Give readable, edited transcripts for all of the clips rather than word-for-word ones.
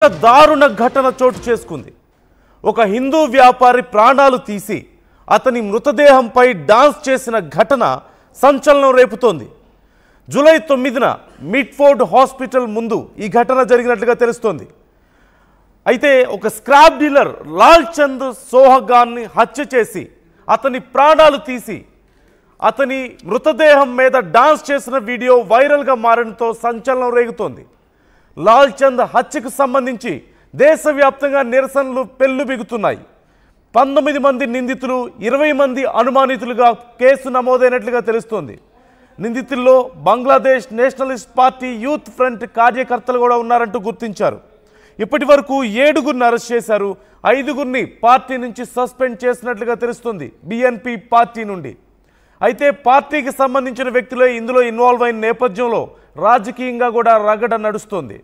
దారుణ ఘటన చోటు చేసుకుంది. ఒక హిందూ వ్యాపారి ప్రాణాలు తీసి అతని మృతదేహంపై డాన్స్ చేసిన ఘటన సంచలనం రేపుతోంది. జూలై 9న మిడ్ఫోర్డ్ హాస్పిటల్ ముందు ఈ ఘటన జరిగినట్లుగా తెలుస్తోంది. అయితే ఒక స్క్రాప్ డీలర్ లాల్ చంద్ సోహగాన్ని హత్య చేసి అతని ప్రాణాలు తీసి అతని మృతదేహం మీద డాన్స్ చేసిన వీడియో వైరల్గా మారడంతో సంచలనం రేగుతోంది. లాల్ చంద్ హత్యకు సంబంధించి దేశవ్యాప్తంగా నిరసనలు పెల్లుబిగుతున్నాయి. 19 మంది నిందితులు, 20 మంది అనుమానితులుగా కేసు నమోదైనట్లుగా తెలుస్తోంది. నిందితుల్లో Bangladesh nationalist party youth front కార్యకర్తలు కూడా ఉన్నారంటూ గుర్తించారు. ఇప్పటి వరకు 7గురిని అరెస్ట్ చేశారు. 5గురిని పార్టీ నుంచి సస్పెండ్ చేసినట్లుగా తెలుస్తుంది బిఎన్పి పార్టీ నుండి. అయితే పార్టీకి సంబంధించిన వ్యక్తులే ఇందులో ఇన్వాల్వ్ అయిన నేపథ్యంలో రాజకీయంగా కూడా రగడ నడుస్తోంది.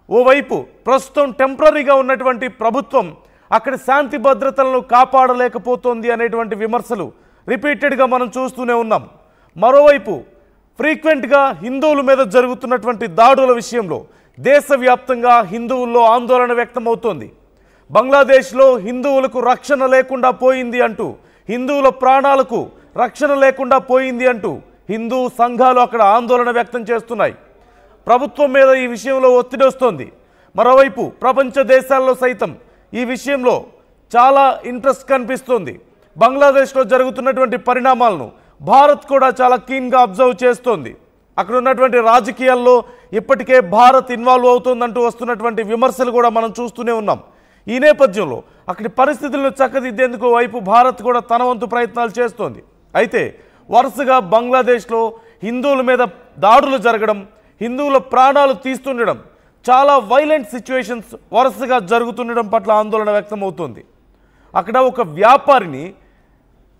ఓవైపు ప్రస్తుతం టెంపరీగా ఉన్నటువంటి ప్రభుత్వం అక్కడ శాంతి భద్రతలను కాపాడలేకపోతోంది అనేటువంటి విమర్శలు రిపీటెడ్గా మనం చూస్తూనే ఉన్నాం. మరోవైపు ఫ్రీక్వెంట్గా హిందువుల మీద జరుగుతున్నటువంటి దాడుల విషయంలో దేశవ్యాప్తంగా హిందువుల్లో ఆందోళన వ్యక్తమవుతోంది. బంగ్లాదేశ్లో హిందువులకు రక్షణ లేకుండా పోయింది అంటూ, హిందువుల ప్రాణాలకు రక్షణ లేకుండా పోయింది అంటూ హిందూ సంఘాలు అక్కడ ఆందోళన వ్యక్తం చేస్తున్నాయి. ప్రభుత్వం మీద ఈ విషయంలో ఒత్తిడి వస్తోంది. మరోవైపు ప్రపంచ దేశాల్లో సైతం ఈ విషయంలో చాలా ఇంట్రెస్ట్ కనిపిస్తోంది. బంగ్లాదేశ్లో జరుగుతున్నటువంటి పరిణామాలను భారత్ కూడా చాలా కీన్గా అబ్జర్వ్ చేస్తోంది. అక్కడ ఉన్నటువంటి రాజకీయాల్లో ఇప్పటికే భారత్ ఇన్వాల్వ్ అవుతోందంటూ వస్తున్నటువంటి విమర్శలు కూడా మనం చూస్తూనే ఉన్నాం. ఈ నేపథ్యంలో అక్కడి పరిస్థితులను చక్కదిద్దేందుకు వైపు భారత్ కూడా తన వంతు ప్రయత్నాలు చేస్తోంది. అయితే వరుసగా బంగ్లాదేశ్లో హిందువుల మీద దాడులు జరగడం, హిందువుల ప్రాణాలు తీస్తుండడం, చాలా వైలెంట్ సిచ్యువేషన్స్ వరుసగా జరుగుతుండడం పట్ల ఆందోళన వ్యక్తమవుతోంది. అక్కడ ఒక వ్యాపారిని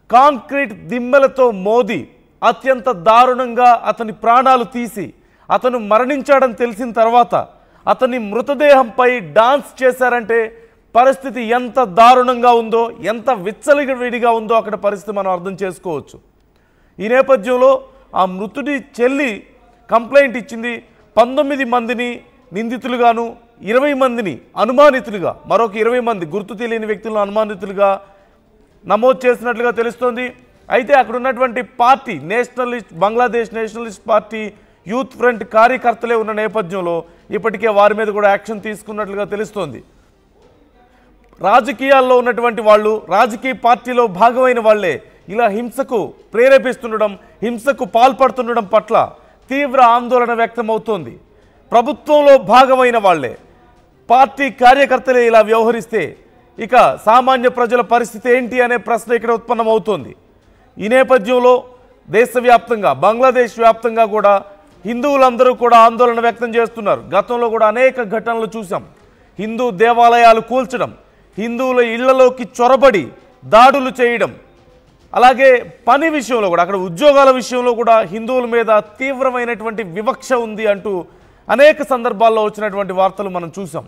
కాంక్రీట్ దిమ్మెలతో మోది అత్యంత దారుణంగా అతని ప్రాణాలు తీసి అతను మరణించాడని తెలిసిన తర్వాత అతని మృతదేహంపై డాన్స్ చేశారంటే పరిస్థితి ఎంత దారుణంగా ఉందో, ఎంత విచ్చలవిడిగా ఉందో అక్కడ పరిస్థితి మనం అర్థం చేసుకోవచ్చు. ఈ నేపథ్యంలో ఆ మృతుడి చెల్లి కంప్లైంట్ ఇచ్చింది. 19 మందిని నిందితులుగాను, 20 మందిని అనుమానితులుగా, మరొక 20 మంది గుర్తు తెలియని వ్యక్తులను అనుమానితులుగా నమోదు చేసినట్లుగా తెలుస్తోంది. అయితే అక్కడ ఉన్నటువంటి party Bangladesh nationalist party youth front కార్యకర్తలే ఉన్న నేపథ్యంలో ఇప్పటికే వారి మీద కూడా యాక్షన్ తీసుకున్నట్లుగా తెలుస్తోంది. రాజకీయాల్లో ఉన్నటువంటి వాళ్ళు, రాజకీయ పార్టీలో భాగమైన వాళ్లే ఇలా హింసకు ప్రేరేపిస్తుండడం, హింసకు పాల్పడుతుండడం పట్ల తీవ్ర ఆందోళన వ్యక్తమవుతోంది. ప్రభుత్వంలో భాగమైన వాళ్లే, పార్టీ కార్యకర్తలే ఇలా వ్యవహరిస్తే ఇక సామాన్య ప్రజల పరిస్థితి ఏంటి అనే ప్రశ్న ఇక్కడ ఉత్పన్నమవుతోంది. ఈ నేపథ్యంలో దేశవ్యాప్తంగా, బంగ్లాదేశ్ వ్యాప్తంగా కూడా హిందువులందరూ కూడా ఆందోళన వ్యక్తం చేస్తున్నారు. గతంలో కూడా అనేక ఘటనలు చూసాం. హిందూ దేవాలయాలు కూల్చడం, హిందువుల ఇళ్లలోకి చొరబడి దాడులు చేయడం, అలాగే పని విషయంలో కూడా, అక్కడ ఉద్యోగాల విషయంలో కూడా హిందువుల మీద తీవ్రమైనటువంటి వివక్ష ఉంది అంటూ అనేక సందర్భాల్లో వచ్చినటువంటి వార్తలు మనం చూసాం.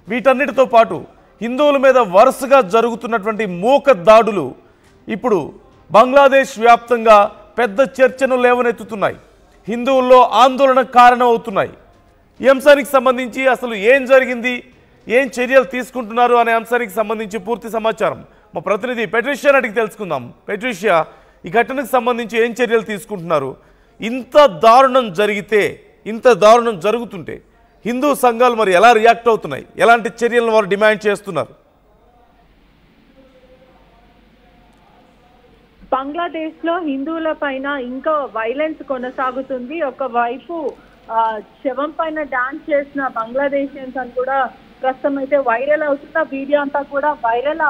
వీటన్నిటితో పాటు హిందువుల మీద వరుసగా జరుగుతున్నటువంటి మూక దాడులు ఇప్పుడు బంగ్లాదేశ్ వ్యాప్తంగా పెద్ద చర్చను లేవనెత్తుతున్నాయి. హిందువుల్లో ఆందోళన కారణం అవుతున్నాయి. ఈ అంశానికి సంబంధించి అసలు ఏం జరిగింది, ఏం చర్యలు తీసుకుంటున్నారు అనే అంశానికి సంబంధించి పూర్తి సమాచారం మా ప్రతినిధి పెట్రిషియా అడిగి తెలుసుకుందాం. పెట్రిషియా, ఈ ఘటనకు సంబంధించి ఏం చర్యలు తీసుకుంటున్నారు? ఇంత దారుణం జరుగుతుంటే హిందూ సంఘాలు మరి ఎలా రియాక్ట్ అవుతున్నాయి? ఎలాంటి చర్యలను వారు డిమాండ్ చేస్తున్నారు? బంగ్లాదేశ్ లో హిందువుల పైన ఇంకా వైలెన్స్ కొనసాగుతుంది. ఒకవైపు శవం పైన డాన్స్ చేసిన బంగ్లాదేశియన్స్ అని కూడా ప్రస్తుతం అయితే వైరల్ అవుతుంది. ఆ వీడియో అంతా కూడా వైరల్.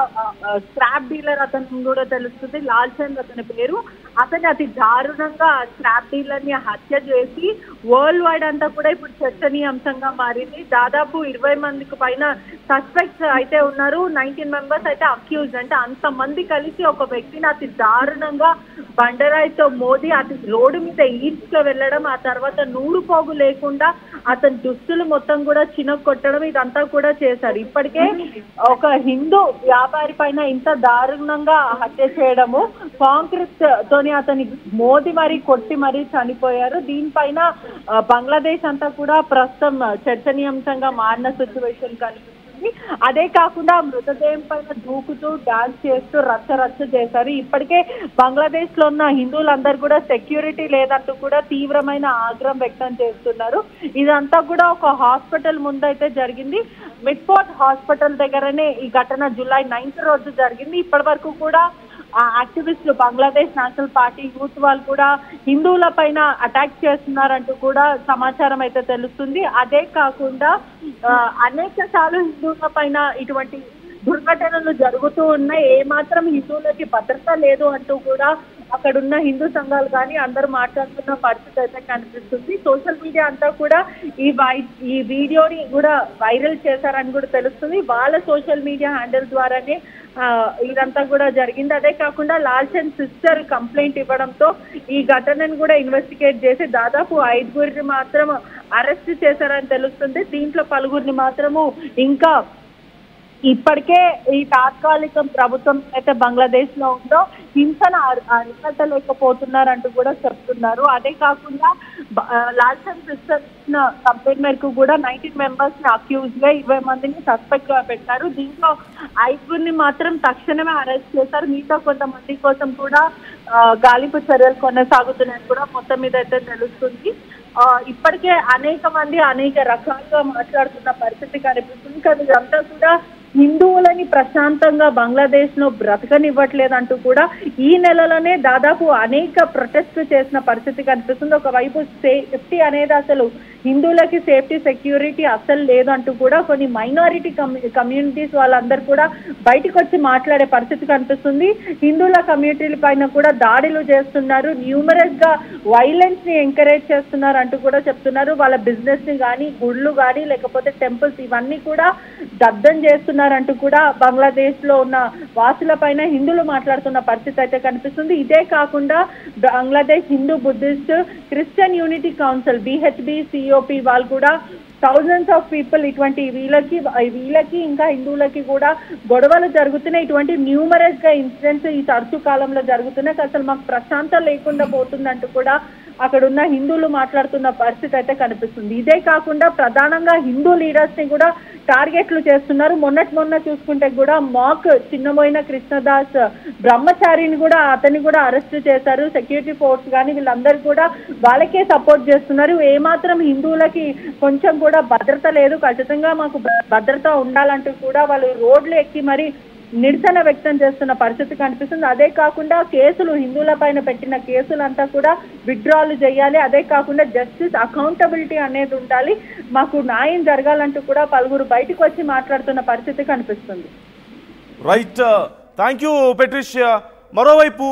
స్క్రాప్ డీలర్ అతను కూడా తెలుస్తుంది, లాల్ చంద్ అతని పేరు. అతను అతి దారుణంగా స్క్రాప్ డీలర్ ని హత్య చేసి వరల్డ్ వైడ్ అంతా కూడా ఇప్పుడు చర్చనీయాంశంగా మారింది. దాదాపు 20 మందికి పైన సస్పెక్ట్స్ అయితే ఉన్నారు. 19 మెంబర్స్ అయితే అక్యూజ్. అంటే అంతమంది కలిసి ఒక వ్యక్తిని అతి దారుణంగా బండరాయితో మోది అతి రోడ్డు మీద ఈడ్చుకు వెళ్ళడం, ఆ తర్వాత నూరు పోగు లేకుండా అతని దుస్తులు మొత్తం కూడా చినగొట్టడం, ఇదంతా కూడా చేశారు. ఇప్పటికే ఒక హిందూ వ్యాపారి పైన ఇంత దారుణంగా హత్య చేయడము, కాంక్రీట్ తోని అతని మోది మరీ కొట్టి మరీ చనిపోయారు. దీనిపైన బంగ్లాదేశ్ అంతా కూడా ప్రస్తుతం చర్చనీయాంశంగా మారిన సిచ్యువేషన్ కనిపిస్తుంది. అదే కాకుండా మృతదేహం పైన దూకుతూ డాన్స్ చేస్తూ రచ్చ చేశారు. ఇప్పటికే బంగ్లాదేశ్ లో ఉన్న హిందువులందరూ కూడా సెక్యూరిటీ లేదంటూ కూడా తీవ్రమైన ఆగ్రహం వ్యక్తం చేస్తున్నారు. ఇదంతా కూడా ఒక హాస్పిటల్ ముందైతే జరిగింది. మిడ్ఫోర్ట్ హాస్పిటల్ దగ్గరనే ఈ ఘటన జూలై 9th రోజు జరిగింది. ఇప్పటి వరకు కూడా యాక్టివిస్టులు, బంగ్లాదేశ్ నేషనల్ పార్టీ యూత్ వాళ్ళు కూడా హిందువుల పైన అటాక్ చేస్తున్నారంటూ కూడా సమాచారం అయితే తెలుస్తుంది. అదే కాకుండా అనేక సార్లు హిందువుల పైన ఇటువంటి దుర్ఘటనలు జరుగుతూ ఉన్నాయి. ఏమాత్రం హిందువులకి భద్రత లేదు అంటూ కూడా అక్కడున్న హిందూ సంఘాలు కానీ అందరూ మాట్లాడుతున్న పరిస్థితి అయితే కనిపిస్తుంది. సోషల్ మీడియా అంతా కూడా ఈ వీడియోని కూడా వైరల్ చేశారని కూడా తెలుస్తుంది. వాళ్ళ సోషల్ మీడియా హ్యాండిల్ ద్వారానే ఇదంతా కూడా జరిగింది. అదే కాకుండా లాల్చంద్ సిస్టర్ కంప్లైంట్ ఇవ్వడంతో ఈ ఘటనను కూడా ఇన్వెస్టిగేట్ చేసి దాదాపు 5గురిని మాత్రం అరెస్ట్ చేశారని తెలుస్తుంది. దీంట్లో 4గురిని మాత్రము ఇంకా ఇప్పటికే ఈ తాత్కాలిక ప్రభుత్వం అయితే బంగ్లాదేశ్ లో ఉందో హింసను అరికట్టలేకపోతున్నారంటూ కూడా చెప్తున్నారు. అదే కాకుండా లాల్చంద్ సిస్టర్ కంప్లైంట్ మేరకు కూడా 19 మెంబర్స్ ని అక్యూజ్ గా 20 మందిని సస్పెక్ట్ గా పెట్టారు. దీంట్లో 5గురిని మాత్రం తక్షణమే అరెస్ట్ చేశారు. మిగతా కొంతమంది కోసం కూడా గాలింపు చర్యలు కొనసాగుతున్నాయని కూడా మొత్తం మీద అయితే తెలుస్తుంది. ఇప్పటికే అనేక మంది అనేక రకాలుగా మాట్లాడుతున్న పరిస్థితి కనిపిస్తుంది. కానీ ఇదంతా కూడా హిందువులని ప్రశాంతంగా బంగ్లాదేశ్ లో బ్రతకనివ్వట్లేదంటూ కూడా ఈ నెలలోనే దాదాపు అనేక ప్రొటెస్ట్ చేసిన పరిస్థితి కనిపిస్తుంది. ఒకవైపు సేఫ్టీ అనేది అసలు హిందువులకి సేఫ్టీ సెక్యూరిటీ అసలు లేదంటూ కూడా కొన్ని మైనారిటీ కమ్యూనిటీస్ వాళ్ళందరూ కూడా బయటకు వచ్చి మాట్లాడే పరిస్థితి కనిపిస్తుంది. హిందువుల కమ్యూనిటీల పైన కూడా దాడులు చేస్తున్నారు, న్యూమరస్ గా వైలెన్స్ ని ఎంకరేజ్ చేస్తున్నారు అంటూ కూడా చెప్తున్నారు. వాళ్ళ బిజినెస్ ని కానీ, గుళ్ళు కానీ, లేకపోతే టెంపుల్స్ ఇవన్నీ కూడా దగ్ధం చేస్తున్నారంటూ కూడా బంగ్లాదేశ్ లో ఉన్న వాసుల పైన హిందువులు మాట్లాడుతున్న పరిస్థితి అయితే కనిపిస్తుంది. ఇదే కాకుండా Bangladesh Hindu Buddhist Christian unity council BHB-COP వాళ్ళు కూడా థౌజండ్స్ ఆఫ్ పీపుల్ ఇటువంటి వీళ్ళకి ఇంకా హిందువులకి కూడా గొడవలు జరుగుతున్నాయి. ఇటువంటి న్యూమరస్ గా ఇన్సిడెంట్స్ ఈ తరచు కాలంలో జరుగుతున్నాయి. అసలు మాకు ప్రశాంతం లేకుండా పోతుందంటూ కూడా అక్కడ ఉన్న హిందువులు మాట్లాడుతున్న పరిస్థితి అయితే కనిపిస్తుంది. ఇదే కాకుండా ప్రధానంగా హిందూ లీడర్స్ ని కూడా టార్గెట్లు చేస్తున్నారు. మొన్న చూసుకుంటే కూడా మాక్ చిన్నమోయిన కృష్ణదాస్ బ్రహ్మచారిని కూడా అతన్ని కూడా అరెస్ట్ చేశారు. సెక్యూరిటీ ఫోర్స్ కానీ వీళ్ళందరూ కూడా వాళ్ళకే సపోర్ట్ చేస్తున్నారు. ఏమాత్రం హిందువులకి కొంచెం కూడా భద్రత లేదు, ఖచ్చితంగా మాకు భద్రత ఉండాలంటూ కూడా వాళ్ళు రోడ్లు ఎక్కి మరి నిరసన వ్యక్తం చేస్తున్న పరిస్థితి కనిపిస్తుంది. అదే కాకుండా కేసులు హిందువుల పైన పెట్టిన కేసులంతా కూడా విత్డ్రాల్ చేయాలి. అదే కాకుండా జస్టిస్ అకౌంటబిలిటీ అనేది ఉండాలి, మాకు న్యాయం జరగాలంటూ కూడా 4గురు బయటకు వచ్చి మాట్లాడుతున్న పరిస్థితి కనిపిస్తుంది. Right, thank you Patricia. మరోవైపు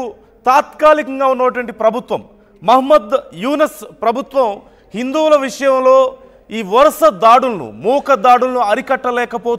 తాత్కాలికంగా ఉన్నటువంటి ప్రభుత్వం మహమ్మద్ యూనస్ ప్రభుత్వం హిందువుల విషయంలో ఈ వరుస దాడులను, మూక దాడులను అరికట్టలేకపోతుంది.